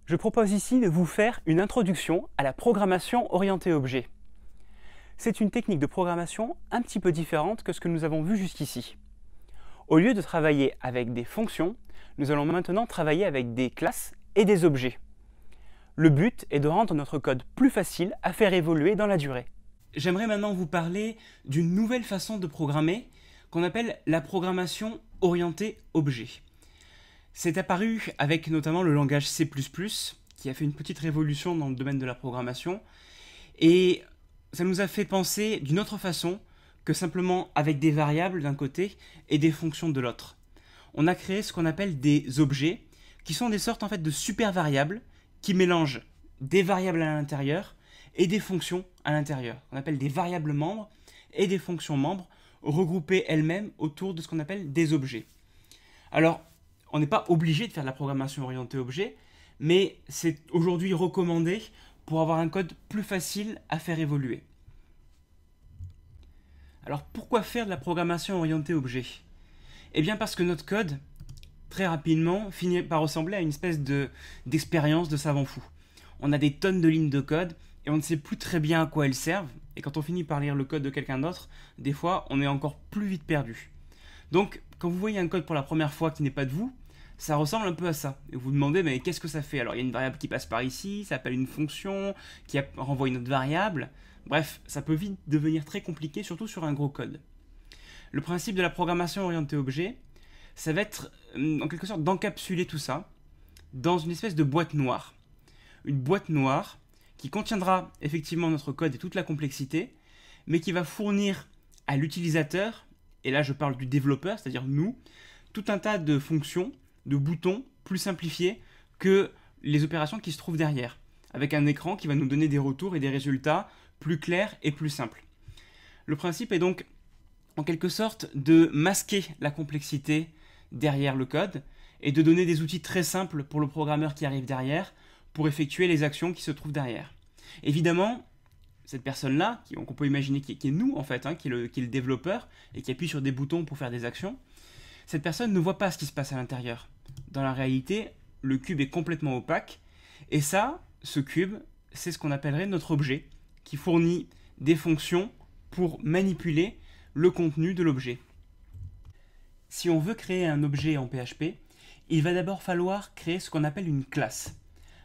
Je propose ici de vous faire une introduction à la programmation orientée objet. C'est une technique de programmation un petit peu différente que ce que nous avons vu jusqu'ici. Au lieu de travailler avec des fonctions, nous allons maintenant travailler avec des classes et des objets. Le but est de rendre notre code plus facile à faire évoluer dans la durée. J'aimerais maintenant vous parler d'une nouvelle façon de programmer qu'on appelle la programmation orientée objet. C'est apparu avec notamment le langage C++, qui a fait une petite révolution dans le domaine de la programmation, et ça nous a fait penser d'une autre façon que simplement avec des variables d'un côté et des fonctions de l'autre. On a créé ce qu'on appelle des objets, qui sont des sortes en fait de super variables qui mélangent des variables à l'intérieur et des fonctions à l'intérieur. On appelle des variables membres et des fonctions membres regroupées elles-mêmes autour de ce qu'on appelle des objets. Alors, on n'est pas obligé de faire de la programmation orientée objet, mais c'est aujourd'hui recommandé pour avoir un code plus facile à faire évoluer. Alors, pourquoi faire de la programmation orientée objet? Eh bien parce que notre code, très rapidement, finit par ressembler à une espèce d'expérience de savant fou. On a des tonnes de lignes de code et on ne sait plus très bien à quoi elles servent. Et quand on finit par lire le code de quelqu'un d'autre, des fois, on est encore plus vite perdu. Donc, quand vous voyez un code pour la première fois qui n'est pas de vous, ça ressemble un peu à ça. Et vous vous demandez, mais qu'est-ce que ça fait? Alors, il y a une variable qui passe par ici, ça appelle une fonction, qui renvoie une autre variable. Bref, ça peut vite devenir très compliqué, surtout sur un gros code. Le principe de la programmation orientée objet, ça va être, en quelque sorte, d'encapsuler tout ça dans une espèce de boîte noire. Une boîte noire qui contiendra effectivement notre code et toute la complexité, mais qui va fournir à l'utilisateur, et là je parle du développeur, c'est-à-dire nous, tout un tas de fonctions, de boutons plus simplifiés que les opérations qui se trouvent derrière, avec un écran qui va nous donner des retours et des résultats plus clairs et plus simples. Le principe est donc, en quelque sorte, de masquer la complexité derrière le code et de donner des outils très simples pour le programmeur qui arrive derrière pour effectuer les actions qui se trouvent derrière. Évidemment, cette personne-là, qu'on peut imaginer qui est nous en fait, qui est le développeur et qui appuie sur des boutons pour faire des actions, cette personne ne voit pas ce qui se passe à l'intérieur. Dans la réalité, le cube est complètement opaque et ça, ce cube, c'est ce qu'on appellerait notre objet qui fournit des fonctions pour manipuler le contenu de l'objet. Si on veut créer un objet en PHP, il va d'abord falloir créer ce qu'on appelle une classe.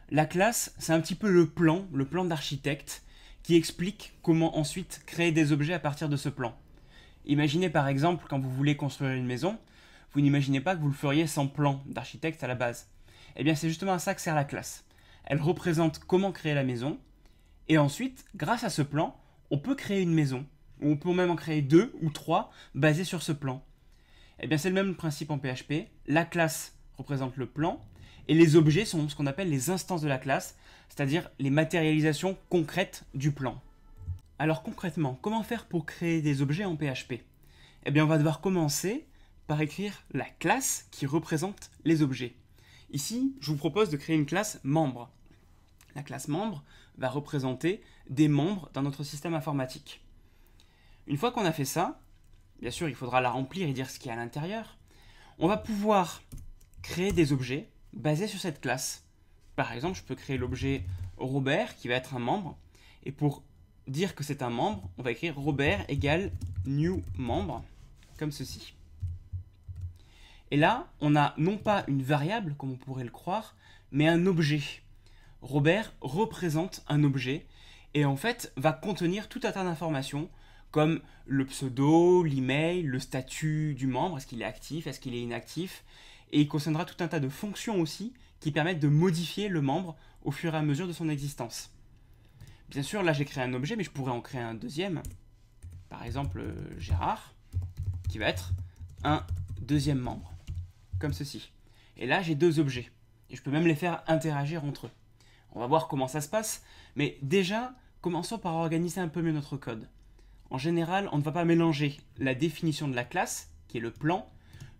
La classe, c'est un petit peu le plan d'architecte qui explique comment ensuite créer des objets à partir de ce plan. Imaginez par exemple quand vous voulez construire une maison, vous n'imaginez pas que vous le feriez sans plan d'architecte à la base. Eh bien c'est justement à ça que sert la classe. Elle représente comment créer la maison, et ensuite, grâce à ce plan, on peut créer une maison, ou on peut même en créer 2 ou 3 basés sur ce plan. Eh bien c'est le même principe en PHP, la classe représente le plan, et les objets sont ce qu'on appelle les instances de la classe, c'est-à-dire les matérialisations concrètes du plan. Alors concrètement, comment faire pour créer des objets en PHP? Eh bien on va devoir commencer par écrire la classe qui représente les objets. Ici, je vous propose de créer une classe membre. La classe membre va représenter des membres dans notre système informatique. Une fois qu'on a fait ça, bien sûr il faudra la remplir et dire ce qu'il y a à l'intérieur, on va pouvoir créer des objets basés sur cette classe. Par exemple, je peux créer l'objet Robert qui va être un membre, et pour dire que c'est un membre, on va écrire Robert égale new membre, comme ceci. Et là, on a non pas une variable, comme on pourrait le croire, mais un objet. Robert représente un objet, et en fait va contenir tout un tas d'informations, comme le pseudo, l'email, le statut du membre, est-ce qu'il est actif, est-ce qu'il est inactif, et il contiendra tout un tas de fonctions aussi qui permettent de modifier le membre au fur et à mesure de son existence. Bien sûr, là j'ai créé un objet, mais je pourrais en créer un deuxième. Par exemple, Gérard, qui va être un deuxième membre, comme ceci. Et là j'ai deux objets, et je peux même les faire interagir entre eux. On va voir comment ça se passe, mais déjà, commençons par organiser un peu mieux notre code. En général, on ne va pas mélanger la définition de la classe, qui est le plan,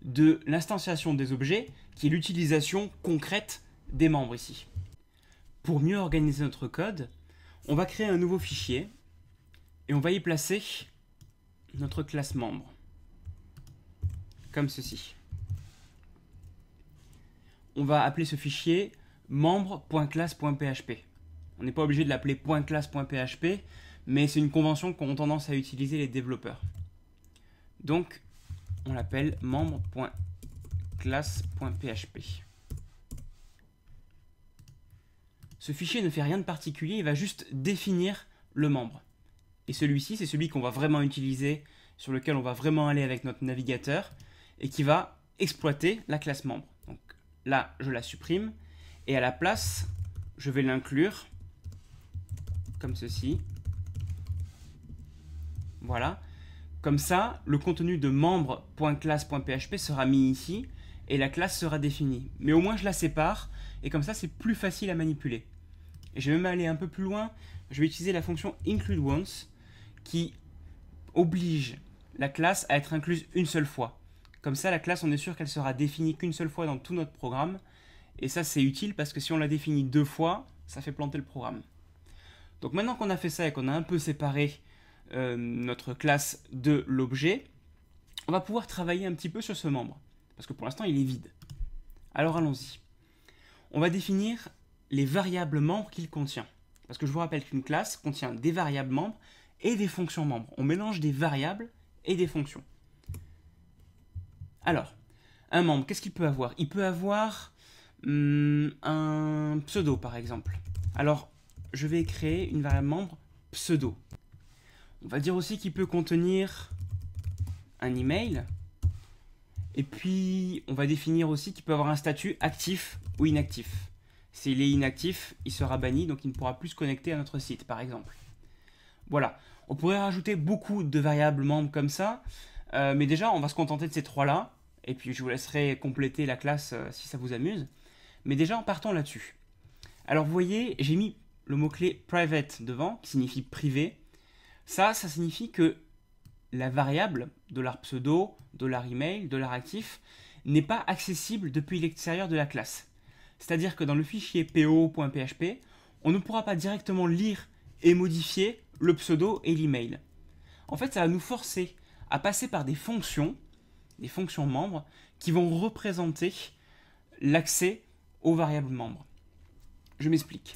de l'instanciation des objets, qui est l'utilisation concrète des membres ici. Pour mieux organiser notre code, on va créer un nouveau fichier et on va y placer notre classe membre, comme ceci. On va appeler ce fichier membre.classe.php. On n'est pas obligé de l'appeler .classe.php, mais c'est une convention qu'ont tendance à utiliser les développeurs. Donc, on l'appelle membre.classe.php. Ce fichier ne fait rien de particulier, il va juste définir le membre. Et celui-ci, c'est celui qu'on va vraiment utiliser, sur lequel on va vraiment aller avec notre navigateur, et qui va exploiter la classe membre. Donc là, je la supprime, et à la place, je vais l'inclure, comme ceci. Voilà. Comme ça, le contenu de membre.classe.php sera mis ici, et la classe sera définie. Mais au moins, je la sépare, et comme ça, c'est plus facile à manipuler. Et je vais même aller un peu plus loin, je vais utiliser la fonction includeOnce, qui oblige la classe à être incluse une seule fois. Comme ça, la classe, on est sûr qu'elle sera définie qu'une seule fois dans tout notre programme. Et ça, c'est utile parce que si on la définit 2 fois, ça fait planter le programme. Donc maintenant qu'on a fait ça et qu'on a un peu séparé notre classe de l'objet, on va pouvoir travailler un petit peu sur ce membre. Parce que pour l'instant, il est vide. Alors allons-y. On va définir les variables membres qu'il contient. Parce que je vous rappelle qu'une classe contient des variables membres et des fonctions membres. On mélange des variables et des fonctions. Alors, un membre, qu'est-ce qu'il peut avoir? Il peut avoir un pseudo, par exemple. Alors, je vais créer une variable membre pseudo. On va dire aussi qu'il peut contenir un email. Et puis, on va définir aussi qu'il peut avoir un statut actif ou inactif. S'il est inactif, il sera banni, donc il ne pourra plus se connecter à notre site, par exemple. Voilà. On pourrait rajouter beaucoup de variables membres comme ça, mais déjà, on va se contenter de ces 3-là, et puis je vous laisserai compléter la classe si ça vous amuse. Mais déjà, en partant là-dessus. Alors, vous voyez, j'ai mis le mot-clé private devant, qui signifie privé. Ça signifie que la variable $pseudo, $email, $actif n'est pas accessible depuis l'extérieur de la classe. C'est-à-dire que dans le fichier po.php, on ne pourra pas directement lire et modifier le pseudo et l'email. En fait, ça va nous forcer à passer par des fonctions membres, qui vont représenter l'accès aux variables membres. Je m'explique.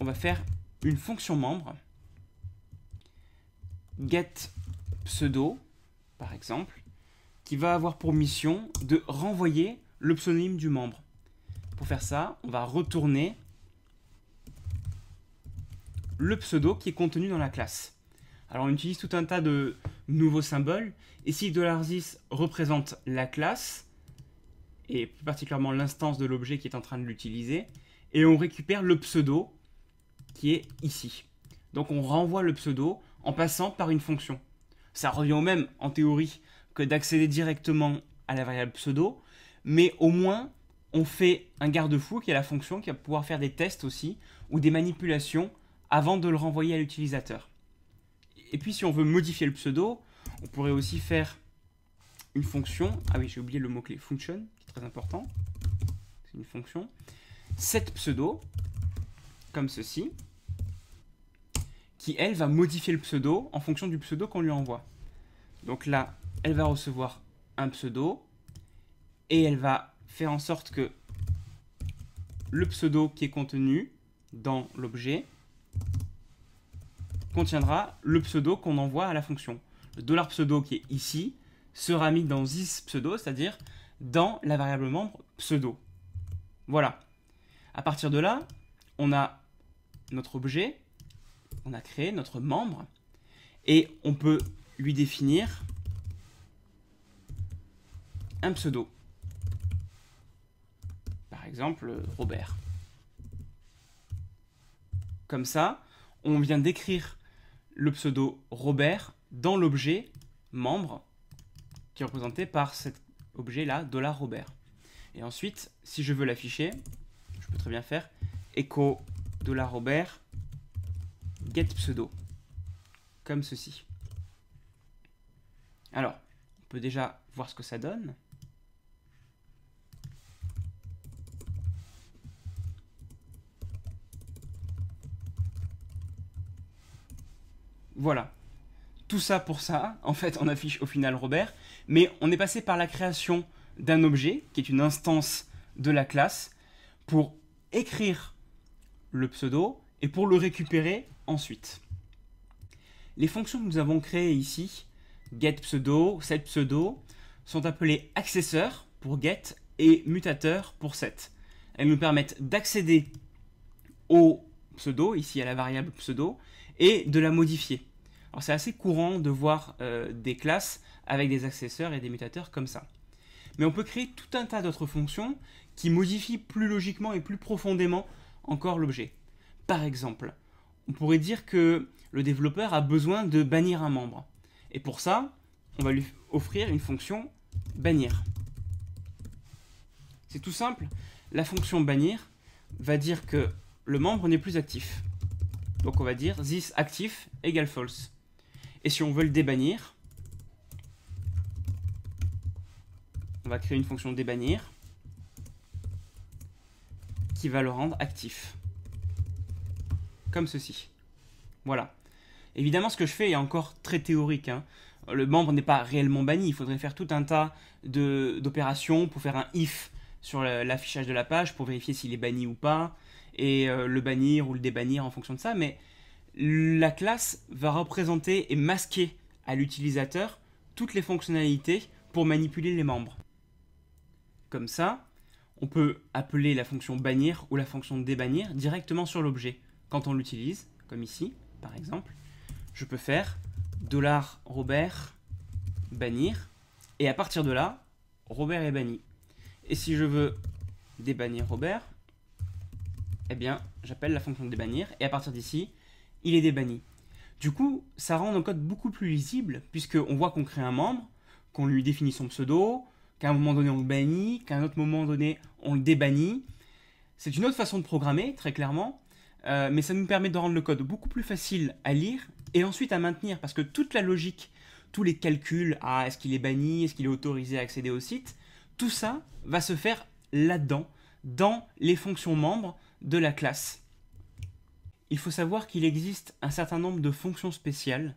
On va faire une fonction membre, getPseudo, par exemple, qui va avoir pour mission de renvoyer le pseudonyme du membre. Pour faire ça, on va retourner le pseudo qui est contenu dans la classe. Alors on utilise tout un tas de nouveaux symboles. Ici, $this représente la classe, et plus particulièrement l'instance de l'objet qui est en train de l'utiliser. Et on récupère le pseudo qui est ici. Donc on renvoie le pseudo en passant par une fonction. Ça revient au même, en théorie, que d'accéder directement à la variable pseudo, mais au moins, on fait un garde-fou qui est la fonction qui va pouvoir faire des tests aussi, ou des manipulations avant de le renvoyer à l'utilisateur. Et puis si on veut modifier le pseudo, on pourrait aussi faire une fonction, ah oui j'ai oublié le mot-clé function, qui est très important, c'est une fonction, setPseudo, comme ceci, qui elle va modifier le pseudo en fonction du pseudo qu'on lui envoie. Donc là, elle va recevoir un pseudo, et elle va faire en sorte que le pseudo qui est contenu dans l'objet contiendra le pseudo qu'on envoie à la fonction. Le $pseudo qui est ici sera mis dans thisPseudo, c'est-à-dire dans la variable membre pseudo. Voilà. À partir de là, on a notre objet, on a créé notre membre, et on peut lui définir un pseudo. Par exemple, Robert. Comme ça, on vient d'écrire le pseudo Robert dans l'objet membre qui est représenté par cet objet-là, $Robert. Et ensuite, si je veux l'afficher, je peux très bien faire echo $Robert getPseudo, comme ceci. Alors, on peut déjà voir ce que ça donne. Voilà. Tout ça pour ça, en fait, on affiche au final Robert, mais on est passé par la création d'un objet, qui est une instance de la classe, pour écrire le pseudo et pour le récupérer ensuite. Les fonctions que nous avons créées ici, getPseudo, setPseudo, sont appelées accesseurs pour get et mutateur pour set. Elles nous permettent d'accéder au pseudo, ici à la variable pseudo, et de la modifier. Alors c'est assez courant de voir des classes avec des accesseurs et des mutateurs comme ça. Mais on peut créer tout un tas d'autres fonctions qui modifient plus logiquement et plus profondément encore l'objet. Par exemple, on pourrait dire que le développeur a besoin de bannir un membre. Et pour ça, on va lui offrir une fonction bannir. C'est tout simple, la fonction bannir va dire que le membre n'est plus actif. Donc on va dire this actif égale false. Et si on veut le débannir, on va créer une fonction débannir qui va le rendre actif. Comme ceci. Voilà. Évidemment, ce que je fais est encore très théorique, hein. Le membre n'est pas réellement banni. Il faudrait faire tout un tas d'opérations pour faire un if sur l'affichage de la page pour vérifier s'il est banni ou pas, et le bannir ou le débannir en fonction de ça. Mais la classe va représenter et masquer à l'utilisateur toutes les fonctionnalités pour manipuler les membres. Comme ça, on peut appeler la fonction bannir ou la fonction débannir directement sur l'objet. Quand on l'utilise, comme ici, par exemple, je peux faire $Robert bannir, et à partir de là, Robert est banni. Et si je veux débannir Robert, eh bien, j'appelle la fonction débannir, et à partir d'ici, il est débanni. Du coup, ça rend nos codes beaucoup plus lisibles, puisqu'on voit qu'on crée un membre, qu'on lui définit son pseudo, qu'à un moment donné on le bannit, qu'à un autre moment donné on le débannit. C'est une autre façon de programmer, très clairement, mais ça nous permet de rendre le code beaucoup plus facile à lire et ensuite à maintenir, parce que toute la logique, tous les calculs, est-ce qu'il est banni, est-ce qu'il est autorisé à accéder au site, tout ça va se faire là-dedans, dans les fonctions membres de la classe. Il faut savoir qu'il existe un certain nombre de fonctions spéciales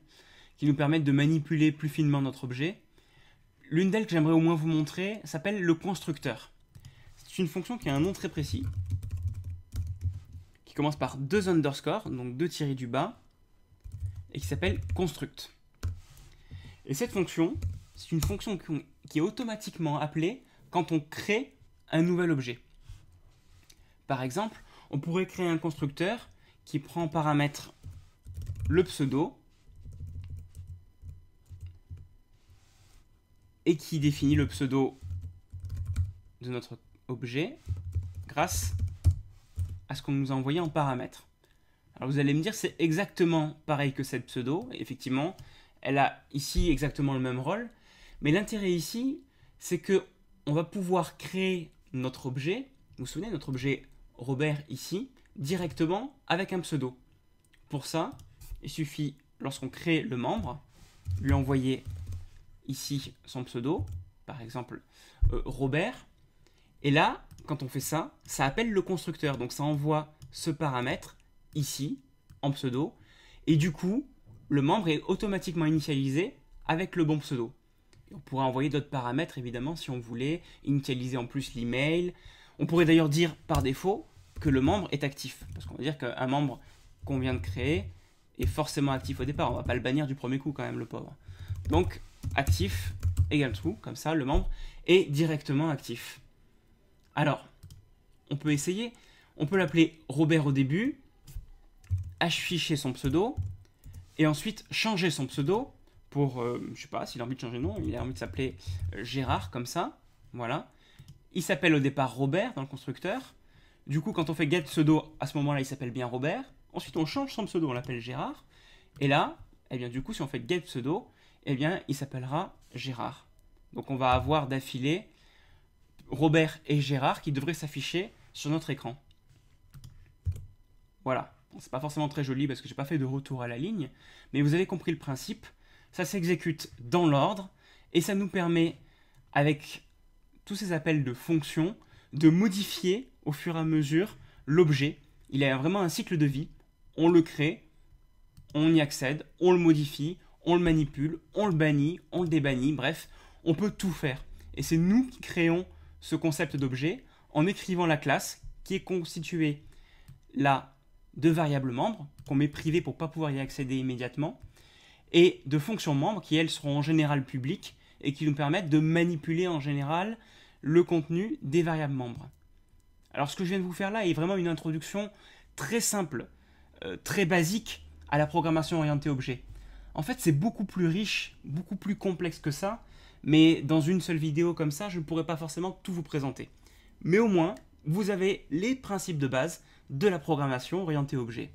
qui nous permettent de manipuler plus finement notre objet. L'une d'elles que j'aimerais au moins vous montrer s'appelle le constructeur. C'est une fonction qui a un nom très précis, qui commence par 2 underscores, donc 2 tirés du bas, et qui s'appelle construct. Et cette fonction, c'est une fonction qui est automatiquement appelée quand on crée un nouvel objet. Par exemple, on pourrait créer un constructeur qui prend en paramètre le pseudo et qui définit le pseudo de notre objet grâce à ce qu'on nous a envoyé en paramètre. Alors vous allez me dire, c'est exactement pareil que cette pseudo. Effectivement, elle a ici exactement le même rôle. Mais l'intérêt ici, c'est que on va pouvoir créer notre objet, vous vous souvenez, notre objet Robert ici, directement avec un pseudo. Pour ça, il suffit, lorsqu'on crée le membre, lui envoyer ici son pseudo, par exemple Robert. Et là, quand on fait ça, ça appelle le constructeur. Donc ça envoie ce paramètre ici, en pseudo. Et du coup, le membre est automatiquement initialisé avec le bon pseudo. Et on pourrait envoyer d'autres paramètres, évidemment, si on voulait initialiser en plus l'email. On pourrait d'ailleurs dire par défaut que le membre est actif. Parce qu'on va dire qu'un membre qu'on vient de créer est forcément actif au départ. On ne va pas le bannir du premier coup quand même, le pauvre. Donc, actif égale true, comme ça, le membre est directement actif. Alors, on peut essayer. On peut l'appeler Robert au début, afficher son pseudo, et ensuite changer son pseudo pour, je sais pas, s'il a envie de changer de nom, il a envie de s'appeler Gérard, comme ça, voilà. Il s'appelle au départ Robert dans le constructeur. Du coup, quand on fait get pseudo, à ce moment-là, il s'appelle bien Robert. Ensuite, on change son pseudo, on l'appelle Gérard. Et là, eh bien, du coup, si on fait get pseudo, eh bien, il s'appellera Gérard. Donc, on va avoir d'affilée Robert et Gérard qui devraient s'afficher sur notre écran. Voilà. Bon, c'est pas forcément très joli parce que j'ai pas fait de retour à la ligne, mais vous avez compris le principe. Ça s'exécute dans l'ordre et ça nous permet, avec tous ces appels de fonctions, de modifier au fur et à mesure l'objet. Il a vraiment un cycle de vie. On le crée, on y accède, on le modifie, on le manipule, on le bannit, on le débannit, bref, on peut tout faire. Et c'est nous qui créons ce concept d'objet en écrivant la classe qui est constitué là de variables membres, qu'on met privées pour ne pas pouvoir y accéder immédiatement, et de fonctions membres qui, elles, seront en général publiques et qui nous permettent de manipuler en général le contenu des variables membres. Alors ce que je viens de vous faire là est vraiment une introduction très simple, très basique à la programmation orientée objet. En fait, c'est beaucoup plus riche, beaucoup plus complexe que ça, mais dans une seule vidéo comme ça, je ne pourrais pas forcément tout vous présenter. Mais au moins, vous avez les principes de base de la programmation orientée objet.